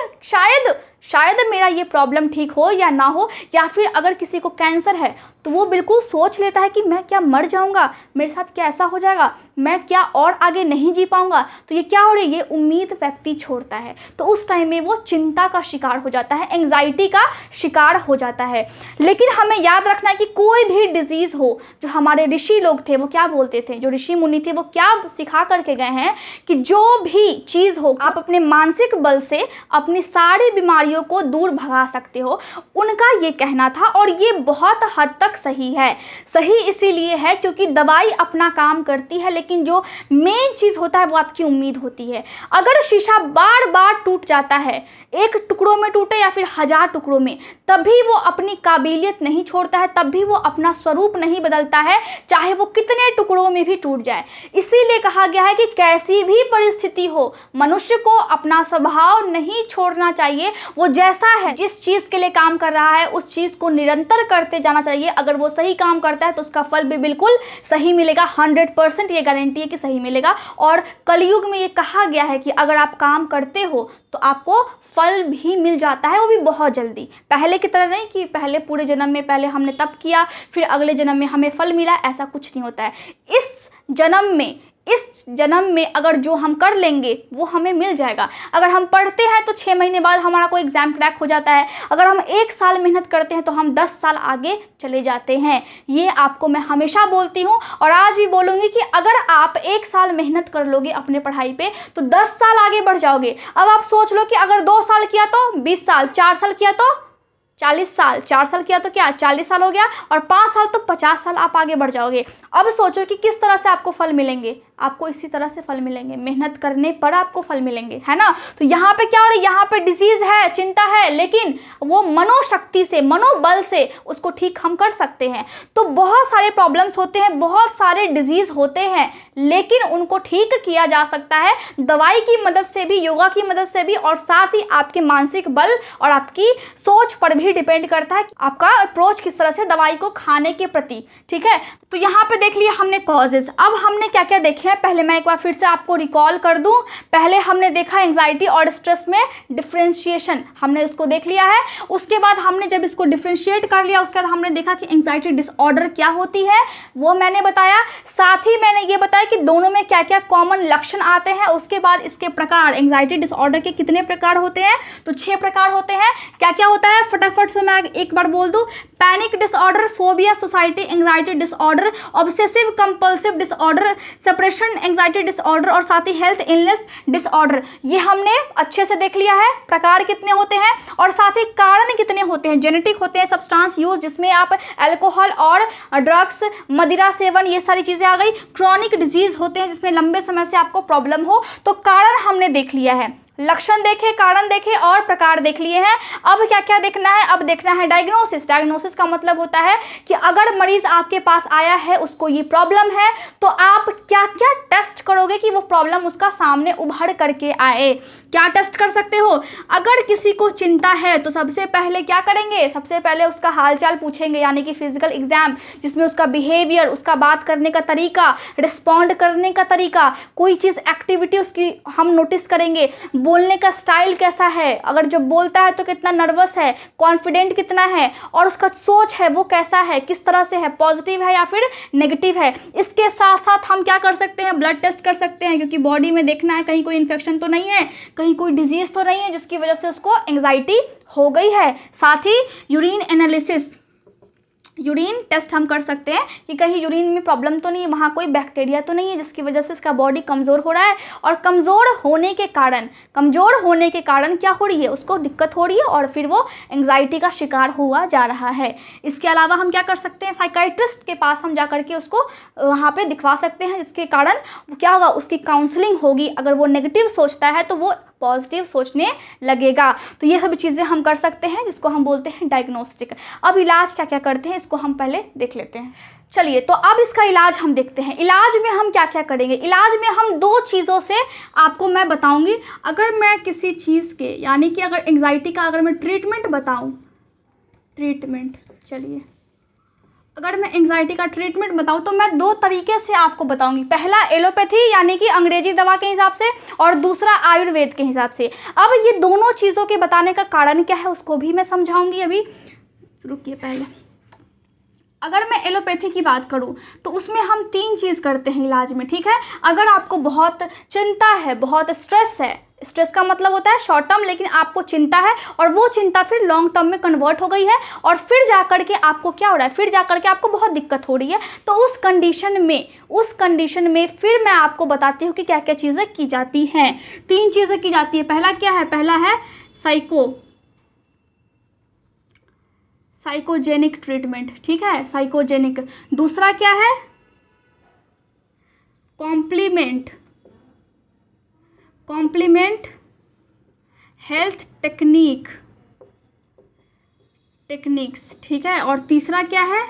Speaker 1: शायद मेरा ये प्रॉब्लम ठीक हो या ना हो, या फिर अगर किसी को कैंसर है तो वो बिल्कुल सोच लेता है कि मैं क्या मर जाऊंगा, मेरे साथ क्या ऐसा हो जाएगा, मैं क्या और आगे नहीं जी पाऊंगा। तो ये क्या हो रही है, ये उम्मीद व्यक्ति छोड़ता है। तो उस टाइम में वो चिंता का शिकार हो जाता है, एंग्जाइटी का शिकार हो जाता है। लेकिन हमें याद रखना है कि कोई भी डिजीज़ हो, जो हमारे ऋषि लोग थे वो क्या बोलते थे, जो ऋषि मुनि थे वो क्या सिखा करके गए हैं कि जो भी चीज़ हो आप अपने मानसिक बल से अपनी सारी बीमारियों को दूर भगा सकते हो। उनका ये कहना था और ये बहुत हद तक सही है। सही इसीलिए है क्योंकि दवाई अपना काम करती है, लेकिन जो मेन चीज़ होता है वो आपकी उम्मीद होती है। अगर शीशा बार बार टूट जाता है, एक टुकड़ों में टूटे या फिर 1000 टुकड़ों में, तभी वो अपनी काबिलियत नहीं छोड़ता है, तब भी वो अपना स्वरूप नहीं बदलता है, चाहे वो कितने टुकड़ों में भी टूट जाए। इसीलिए कहा गया है कि कैसी भी परिस्थिति हो, मनुष्य को अपना स्वभाव नहीं छोड़ना चाहिए। वो जैसा है, जिस चीज़ के लिए काम कर रहा है उस चीज़ को निरंतर करते जाना चाहिए। अगर वो सही काम करता है तो उसका फल भी बिल्कुल सही मिलेगा, 100% ये गारंटी है कि सही मिलेगा। और कलयुग में ये कहा गया है कि अगर आप काम करते हो तो आपको फल भी मिल जाता है, वो भी बहुत जल्दी। पहले की तरह नहीं कि पहले पूरे जन्म में पहले हमने तप किया फिर अगले जन्म में हमें फल मिला, ऐसा कुछ नहीं होता है। इस जन्म में अगर जो हम कर लेंगे वो हमें मिल जाएगा। अगर हम पढ़ते हैं तो 6 महीने बाद हमारा कोई एग्ज़ाम क्रैक हो जाता है। अगर हम 1 साल मेहनत करते हैं तो हम 10 साल आगे चले जाते हैं। ये आपको मैं हमेशा बोलती हूँ और आज भी बोलूँगी कि अगर आप 1 साल मेहनत कर लोगे अपने पढ़ाई पे तो 10 साल आगे बढ़ जाओगे। अब आप सोच लो कि अगर 2 साल किया तो 20 साल, 4 साल किया तो 40 साल, 4 साल किया तो क्या 40 साल हो गया, और 5 साल तो 50 साल आप आगे बढ़ जाओगे। अब सोचो कि किस तरह से आपको फल मिलेंगे। आपको इसी तरह से फल मिलेंगे, मेहनत करने पर आपको फल मिलेंगे, है ना। तो यहाँ पे क्या हो रहा है, यहाँ पे डिजीज़ है, चिंता है, लेकिन वो मनोशक्ति से, मनोबल से उसको ठीक हम कर सकते हैं। तो बहुत सारे प्रॉब्लम्स होते हैं, बहुत सारे डिजीज़ होते हैं, लेकिन उनको ठीक किया जा सकता है दवाई की मदद से भी, योगा की मदद से भी, और साथ ही आपके मानसिक बल और आपकी सोच पर भी डिपेंड करता है कि आपका अप्रोच किस तरह से दवाई को खाने के प्रति। ठीक है, तो यहाँ पे देख लिया हमने कॉजेज। अब हमने क्या क्या देखे हैं, पहले मैं एक बार फिर से आपको रिकॉल कर दूं। पहले हमने देखा एंग्जाइटी और स्ट्रेस में डिफरेंशिएशन, हमने उसको देख लिया है। उसके बाद हमने जब इसको डिफरेंशिएट कर लिया उसके बाद हमने देखा कि एंग्जाइटी डिसऑर्डर क्या होती है, वो मैंने बताया। साथ ही मैंने ये बताया कि दोनों में क्या क्या कॉमन लक्षण आते हैं। उसके बाद इसके प्रकार, एंग्जाइटी डिसऑर्डर के कितने प्रकार होते हैं, तो 6 प्रकार होते हैं। क्या क्या होता है फटाफट से मैं एक बार बोल दूं। Panic disorder, phobia, society anxiety disorder, obsessive compulsive disorder, separation anxiety disorder, और साथ ही हेल्थ इलनेस डिसऑर्डर। ये हमने अच्छे से देख लिया है, प्रकार कितने होते हैं और साथ ही कारण कितने होते हैं। जेनेटिक होते हैं, सब्सटेंस यूज जिसमें आप अल्कोहल और ड्रग्स, मदिरा सेवन, ये सारी चीज़ें आ गई। क्रॉनिक डिजीज होते हैं जिसमें लंबे समय से आपको प्रॉब्लम हो। तो कारण हमने देख लिया है, लक्षण देखे, कारण देखे और प्रकार देख लिए हैं। अब क्या क्या देखना है, अब देखना है डायग्नोसिस। डायग्नोसिस का मतलब होता है कि अगर मरीज आपके पास आया है, उसको ये प्रॉब्लम है, तो आप क्या क्या टेस्ट करोगे कि वो प्रॉब्लम उसका सामने उभर करके आए। क्या टेस्ट कर सकते हो, अगर किसी को चिंता है तो सबसे पहले क्या करेंगे, सबसे पहले उसका हालचाल पूछेंगे, यानी कि फिजिकल एग्जाम, जिसमें उसका बिहेवियर, उसका बात करने का तरीका, रिस्पॉन्ड करने का तरीका, कोई चीज़ एक्टिविटी उसकी हम नोटिस करेंगे, बोलने का स्टाइल कैसा है, अगर जब बोलता है तो कितना नर्वस है, कॉन्फिडेंट कितना है, और उसका सोच है वो कैसा है, किस तरह से है, पॉजिटिव है या फिर नेगेटिव है। इसके साथ साथ हम क्या कर सकते हैं, ब्लड टेस्ट कर सकते हैं, क्योंकि बॉडी में देखना है कहीं कोई इन्फेक्शन तो नहीं है, कहीं कोई डिजीज़ तो नहीं है जिसकी वजह से उसको एंग्जाइटी हो गई है। साथ ही यूरिन एनालिसिस, यूरिन टेस्ट हम कर सकते हैं कि कहीं यूरिन में प्रॉब्लम तो नहीं है, वहाँ कोई बैक्टीरिया तो नहीं है जिसकी वजह से इसका बॉडी कमज़ोर हो रहा है, और कमज़ोर होने के कारण क्या हो रही है, उसको दिक्कत हो रही है और फिर वो एंग्जाइटी का शिकार हुआ जा रहा है। इसके अलावा हम क्या कर सकते हैं, साइकाइट्रिस्ट के पास हम जा करके उसको वहाँ पे दिखवा सकते हैं, जिसके कारण क्या होगा, उसकी काउंसलिंग होगी। अगर वो नेगेटिव सोचता है तो वो पॉजिटिव सोचने लगेगा। तो ये सब चीज़ें हम कर सकते हैं, जिसको हम बोलते हैं डायग्नोस्टिक। अब इलाज क्या क्या करते हैं इसको हम पहले देख लेते हैं। चलिए, तो अब इसका इलाज हम देखते हैं। इलाज में हम क्या क्या करेंगे, इलाज में हम 2 चीज़ों से आपको मैं बताऊंगी। अगर मैं किसी चीज़ के, यानी कि अगर एंग्जाइटी का अगर मैं ट्रीटमेंट बताऊं, ट्रीटमेंट, चलिए अगर मैं एंग्जाइटी का ट्रीटमेंट बताऊं तो मैं दो तरीके से आपको बताऊंगी। पहला एलोपैथी यानी कि अंग्रेजी दवा के हिसाब से, और दूसरा आयुर्वेद के हिसाब से। अब ये दोनों चीज़ों के बताने का कारण क्या है उसको भी मैं समझाऊंगी। अभी रुकिए, पहले अगर मैं एलोपैथी की बात करूं तो उसमें हम 3 चीज़ करते हैं इलाज में, ठीक है। अगर आपको बहुत चिंता है, बहुत स्ट्रेस है, स्ट्रेस का मतलब होता है शॉर्ट टर्म, लेकिन आपको चिंता है और वो चिंता फिर लॉन्ग टर्म में कन्वर्ट हो गई है और फिर जाकर के आपको क्या हो रहा है, फिर जाकर के आपको बहुत दिक्कत हो रही है, तो उस कंडीशन में फिर मैं आपको बताती हूँ कि क्या क्या चीज़ें की जाती हैं। 3 चीज़ें की जाती है। पहला क्या है? पहला है साइकोजेनिक ट्रीटमेंट, ठीक है, साइकोजेनिक। दूसरा क्या है? कॉम्प्लीमेंट हेल्थ टेक्निक्स, ठीक है। और तीसरा क्या है?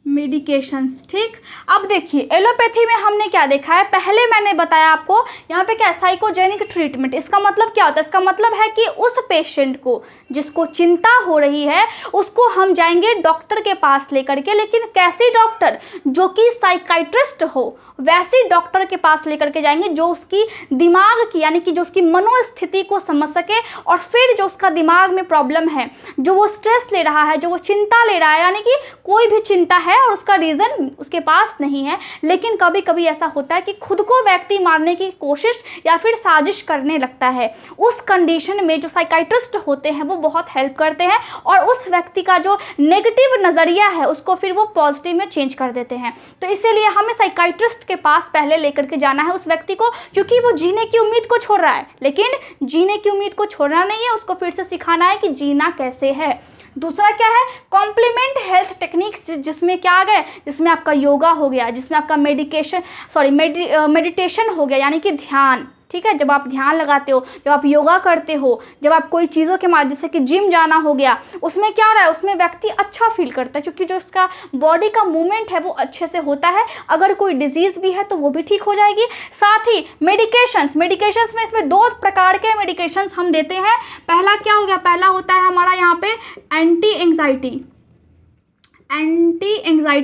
Speaker 1: मेडिकेशंस, ठीक। अब देखिए एलोपैथी में हमने क्या देखा है, पहले मैंने बताया आपको यहाँ पे क्या, साइकोजेनिक ट्रीटमेंट। इसका मतलब क्या होता है? इसका मतलब है कि उस पेशेंट को जिसको चिंता हो रही है उसको हम जाएंगे डॉक्टर के पास लेकर के, लेकिन कैसी डॉक्टर? जो कि साइकाइट्रिस्ट हो, वैसी डॉक्टर के पास लेकर के जाएंगे जो उसकी दिमाग की यानी कि जो उसकी मनोस्थिति को समझ सके, और फिर जो उसका दिमाग में प्रॉब्लम है, जो वो स्ट्रेस ले रहा है, जो वो चिंता ले रहा है, यानी कि कोई भी चिंता है और उसका रीज़न उसके पास नहीं है, लेकिन कभी कभी ऐसा होता है कि खुद को व्यक्ति मारने की कोशिश या फिर साजिश करने लगता है। उस कंडीशन में जो साइकाइट्रिस्ट होते हैं वो बहुत हेल्प करते हैं और उस व्यक्ति का जो नेगेटिव नज़रिया है उसको फिर वो पॉजिटिव में चेंज कर देते हैं। तो इसीलिए हमें साइकाइट्रिस्ट के पास पहले लेकर के जाना है उस व्यक्ति को, क्योंकि वो जीने की उम्मीद को छोड़ रहा है, लेकिन जीने की उम्मीद को छोड़ना नहीं है, उसको फिर से सिखाना है कि जीना कैसे है। दूसरा क्या है? कॉम्प्लीमेंट हेल्थ टेक्निक्स, जिसमें क्या आ गए, जिसमें आपका योगा हो गया, जिसमें आपका मेडिटेशन हो गया, यानी कि ध्यान, ठीक है। जब आप ध्यान लगाते हो, जब आप योगा करते हो, जब आप कोई चीज़ों के माध्यम जैसे कि जिम जाना हो गया, उसमें क्या हो रहा है, उसमेमें व्यक्ति अच्छा फील करता है, क्योंकि जो उसका बॉडी का मूवमेंट है वो अच्छे से होता है। अगर कोई डिजीज़ भी है तो वो भी ठीक हो जाएगी। साथ ही मेडिकेशंस में इसमें 2 प्रकार के मेडिकेशंस हम देते हैं। पहला क्या हो गया? पहला होता है हमारा यहाँ पे एंटी एंग्जाइटी।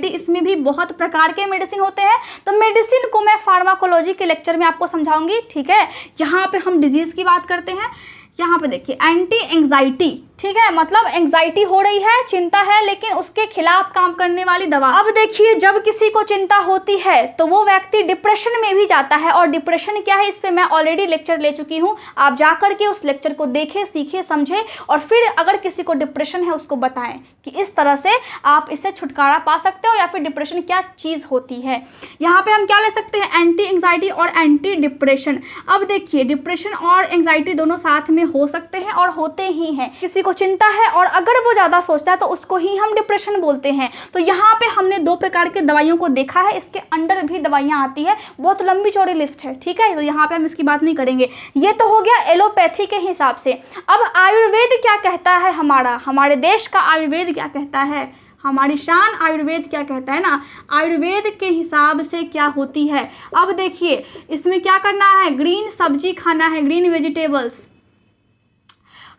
Speaker 1: इसमें भी बहुत प्रकार के मेडिसिन होते हैं, तो मेडिसिन को मैं फार्माकोलॉजी के लेक्चर में आपको समझाऊंगी, ठीक है। यहाँ पे हम डिजीज़ की बात करते हैं। यहाँ पे देखिए एंटी एंग्जाइटी, ठीक है, मतलब एंग्जाइटी हो रही है, चिंता है, लेकिन उसके खिलाफ काम करने वाली दवा। अब देखिए जब किसी को चिंता होती है तो वो व्यक्ति डिप्रेशन में भी जाता है, और डिप्रेशन क्या है इस पे मैं ऑलरेडी लेक्चर ले चुकी हूँ। आप जाकर के उस लेक्चर को देखें, सीखें, समझें, और फिर अगर किसी को डिप्रेशन है उसको बताएं कि इस तरह से आप इससे छुटकारा पा सकते हो, या फिर डिप्रेशन क्या चीज़ होती है। यहाँ पे हम क्या ले सकते हैं? एंटी एंग्जाइटी और एंटी डिप्रेशन। अब देखिए डिप्रेशन और एंग्जाइटी दोनों साथ में हो सकते हैं और होते ही हैं। किसी को चिंता है और अगर वो ज़्यादा सोचता है तो उसको ही हम डिप्रेशन बोलते हैं। तो यहाँ पे हमने 2 प्रकार के दवाइयों को देखा है, इसके अंडर भी दवाइयाँ आती है, बहुत लंबी चौड़ी लिस्ट है, ठीक है, तो यहाँ पे हम इसकी बात नहीं करेंगे। ये तो हो गया एलोपैथी के हिसाब से। अब आयुर्वेद क्या कहता है? हमारे देश का आयुर्वेद क्या कहता है? हमारी शान आयुर्वेद क्या कहता है ना, आयुर्वेद के हिसाब से क्या होती है। अब देखिए इसमें क्या करना है? ग्रीन सब्जी खाना है, ग्रीन वेजिटेबल्स,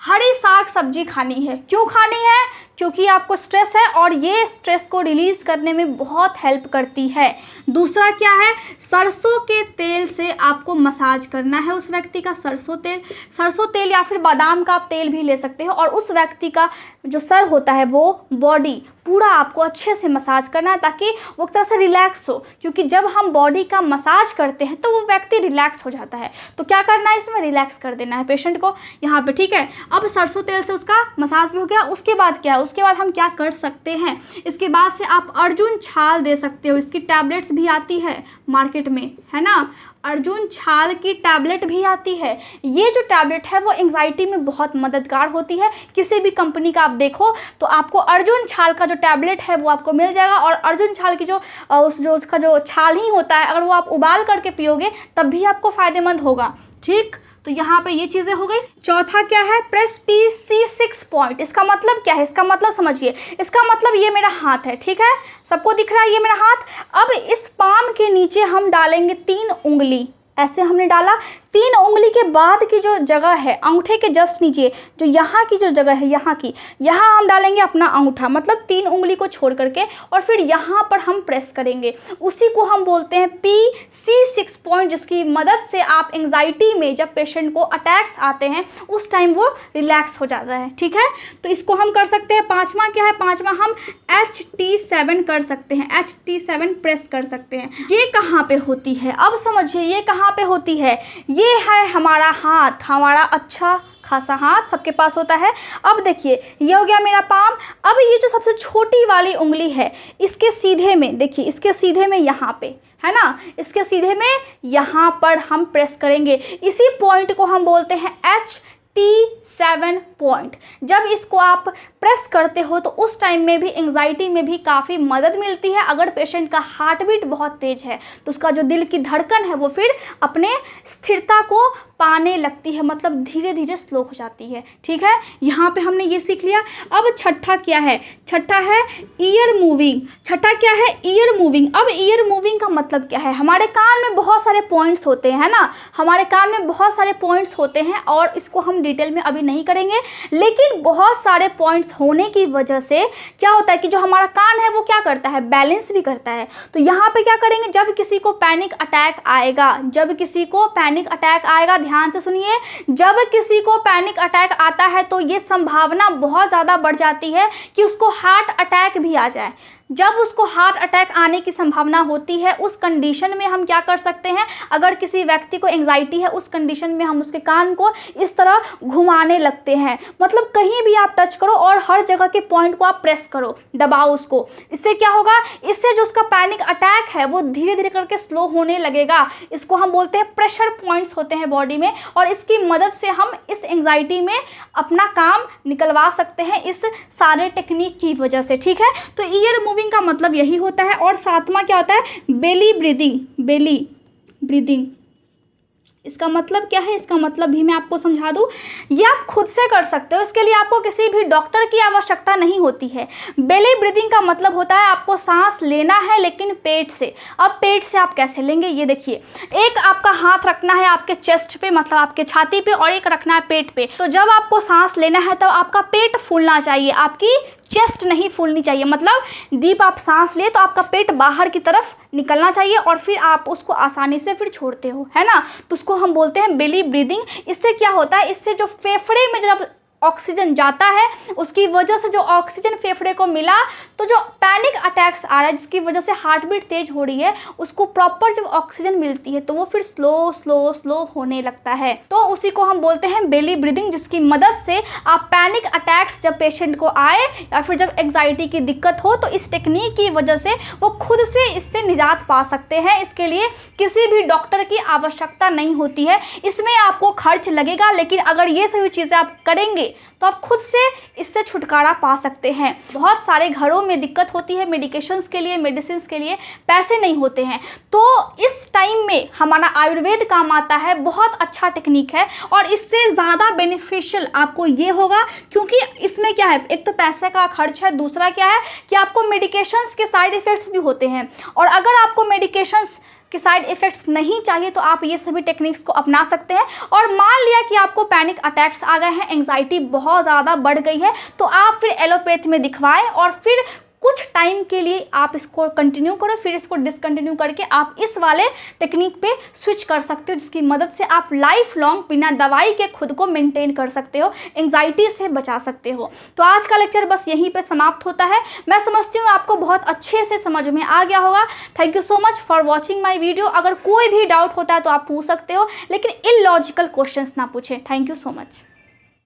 Speaker 1: हरी साग सब्जी खानी है। क्यों खानी है? क्योंकि आपको स्ट्रेस है और ये स्ट्रेस को रिलीज़ करने में बहुत हेल्प करती है। दूसरा क्या है? सरसों के तेल से आपको मसाज करना है उस व्यक्ति का। सरसों तेल या फिर बादाम का आप तेल भी ले सकते हो, और उस व्यक्ति का जो सर होता है वो बॉडी पूरा आपको अच्छे से मसाज करना है, ताकि वो एक तरह से रिलैक्स हो, क्योंकि जब हम बॉडी का मसाज करते हैं तो वो व्यक्ति रिलैक्स हो जाता है। तो क्या करना है? इसमें रिलैक्स कर देना है पेशेंट को यहाँ पे, ठीक है। अब सरसों तेल से उसका मसाज भी हो गया। उसके बाद क्या है? उसके बाद हम क्या कर सकते हैं? इसके बाद से आप अर्जुन छाल दे सकते हो, इसकी टैबलेट्स भी आती है मार्केट में, है ना, अर्जुन छाल की टैबलेट भी आती है। ये जो टैबलेट है वो एंग्जाइटी में बहुत मददगार होती है। किसी भी कंपनी का आप देखो तो आपको अर्जुन छाल का जो टैबलेट है वो आपको मिल जाएगा, और अर्जुन छाल की उसका जो छाल ही होता है, अगर वो आप उबाल करके पियोगे तब भी आपको फ़ायदेमंद होगा, ठीक। तो यहाँ पे ये चीज़ें हो गई। चौथा क्या है? Press PC6 point. इसका मतलब क्या है? इसका मतलब समझिए, इसका मतलब ये मेरा हाथ है, ठीक है, सबको दिख रहा है ये मेरा हाथ। अब इस पाम के नीचे हम डालेंगे 3 उंगली, ऐसे हमने डाला। 3 उंगली के बाद की जो जगह है अंगूठे के जस्ट नीचे, जो यहाँ की जो जगह है यहाँ हम डालेंगे अपना अंगूठा, मतलब 3 उंगली को छोड़ करके, और फिर यहाँ पर हम प्रेस करेंगे। उसी को हम बोलते हैं PC6 पॉइंट, जिसकी मदद से आप एंग्जाइटी में जब पेशेंट को अटैक्स आते हैं उस टाइम वो रिलैक्स हो जाता है। ठीक है, तो इसको हम कर सकते हैं। 5वां क्या है? 5वां हम HT7 कर सकते हैं, HT7 प्रेस कर सकते हैं। ये कहाँ पे होती है? अब समझिए ये कहाँ पे होती है। ये है हमारा हाथ, हमारा अच्छा खासा हाथ सबके पास होता है। अब देखिए ये हो गया मेरा पाम। अब ये जो सबसे छोटी वाली उंगली है, इसके सीधे में देखिए, इसके सीधे में यहाँ पे है ना, इसके सीधे में यहाँ पर हम प्रेस करेंगे। इसी पॉइंट को हम बोलते हैं HT7 पॉइंट। जब इसको आप प्रेस करते हो तो उस टाइम में भी एंग्जाइटी में भी काफ़ी मदद मिलती है। अगर पेशेंट का हार्ट बीट बहुत तेज है तो उसका जो दिल की धड़कन है वो फिर अपने स्थिरता को पाने लगती है, मतलब धीरे धीरे स्लो हो जाती है। ठीक है, यहाँ पे हमने ये सीख लिया। अब छठा क्या है? छठा है ईयर मूविंग। छठा क्या है? Year moving. अब ईयर मूविंग का मतलब क्या है? हमारे कान में बहुत सारे पॉइंट्स होते हैं ना, हमारे कान में बहुत सारे पॉइंट्स होते हैं, और इसको हम डिटेल में अभी नहीं करेंगे, लेकिन बहुत सारे पॉइंट्स होने की वजह से क्या होता है कि जो हमारा कान है वो क्या करता है? बैलेंस भी करता है। तो यहाँ पे क्या करेंगे, जब किसी को पैनिक अटैक आएगा, जब किसी को पैनिक अटैक आएगा, ध्यान से सुनिए, जब किसी को पैनिक अटैक आता है तो ये संभावना बहुत ज़्यादा बढ़ जाती है कि उसको हार्ट अटैक भी आ जाए। जब उसको हार्ट अटैक आने की संभावना होती है, उस कंडीशन में हम क्या कर सकते हैं? अगर किसी व्यक्ति को एंग्जाइटी है, उस कंडीशन में हम उसके कान को इस तरह घुमाने लगते हैं, मतलब कहीं भी आप टच करो और हर जगह के पॉइंट को आप प्रेस करो, दबाओ उसको। इससे क्या होगा? इससे जो उसका पैनिक अटैक है वो धीरे धीरे करके स्लो होने लगेगा। इसको हम बोलते हैं प्रेशर पॉइंट्स होते हैं बॉडी में, और इसकी मदद से हम इस एंग्जाइटी में अपना काम निकलवा सकते हैं इस सारे टेक्निक की वजह से। ठीक है, तो ईयर मूविंग का मतलब यही होता है। और 7वां क्या होता है? Belly breathing. बेली ब्रीदिंग, इसका मतलब क्या है? इसका मतलब भी मैं आपको समझा दूं। ये आप खुद से कर सकते हो, इसके लिए आपको किसी भी डॉक्टर की आवश्यकता नहीं होती है। बेली ब्रीदिंग का मतलब होता है आपको सांस लेना है लेकिन पेट से। अब पेट से आप कैसे लेंगे ये देखिए, एक आपका हाथ रखना है आपके चेस्ट पे, मतलब आपके छाती पे, और एक रखना है पेट पे। तो जब आपको सांस लेना है तब आपका पेट फूलना चाहिए, आपकी चेस्ट नहीं फूलनी चाहिए। मतलब दीप आप सांस ले तो आपका पेट बाहर की तरफ निकलना चाहिए, और फिर आप उसको आसानी से फिर छोड़ते हो, है ना। तो उसको हम बोलते हैं बेली ब्रीदिंग। इससे क्या होता है? इससे जो फेफड़े में जब ऑक्सीजन जाता है, उसकी वजह से जो ऑक्सीजन फेफड़े को मिला, तो जो पैनिक अटैक्स आ रहा है जिसकी वजह से हार्ट बीट तेज हो रही है, उसको प्रॉपर जब ऑक्सीजन मिलती है तो वो फिर स्लो स्लो स्लो होने लगता है। तो उसी को हम बोलते हैं बेली ब्रीदिंग, जिसकी मदद से आप पैनिक अटैक्स जब पेशेंट को आए या फिर जब एंग्जाइटी की दिक्कत हो, तो इस टेक्निक की वजह से वो खुद से इससे निजात पा सकते हैं। इसके लिए किसी भी डॉक्टर की आवश्यकता नहीं होती है। इसमें आपको खर्च लगेगा, लेकिन अगर ये सभी चीज़ें आप करेंगे तो आप खुद से इससे छुटकारा पा सकते हैं। बहुत सारे घरों में दिक्कत होती है मेडिकेशंस के लिए, मेडिसिन्स के लिए पैसे नहीं होते हैं, तो इस टाइम में हमारा आयुर्वेद काम आता है। बहुत अच्छा टेक्निक है, और इससे ज़्यादा बेनिफिशियल आपको ये होगा, क्योंकि इसमें क्या है, एक तो पैसे का खर्च है, दूसरा क्या है कि आपको मेडिकेशंस के साइड इफ़ेक्ट्स भी होते हैं। और अगर आपको मेडिकेशंस कि साइड इफ़ेक्ट्स नहीं चाहिए तो आप ये सभी टेक्निक्स को अपना सकते हैं। और मान लिया कि आपको पैनिक अटैक्स आ गए हैं, एंग्जाइटी बहुत ज़्यादा बढ़ गई है, तो आप फिर एलोपैथ में दिखवाएं, और फिर कुछ टाइम के लिए आप इसको कंटिन्यू करो, फिर इसको डिसकंटिन्यू करके आप इस वाले टेक्निक पे स्विच कर सकते हो, जिसकी मदद से आप लाइफ लॉन्ग बिना दवाई के खुद को मेंटेन कर सकते हो, एंग्जाइटी से बचा सकते हो। तो आज का लेक्चर बस यहीं पे समाप्त होता है। मैं समझती हूँ आपको बहुत अच्छे से समझ में आ गया होगा। Thank you so much for watching my video. अगर कोई भी डाउट होता है तो आप पूछ सकते हो, लेकिन इलॉजिकल क्वेश्चंस ना पूछें। Thank you so much.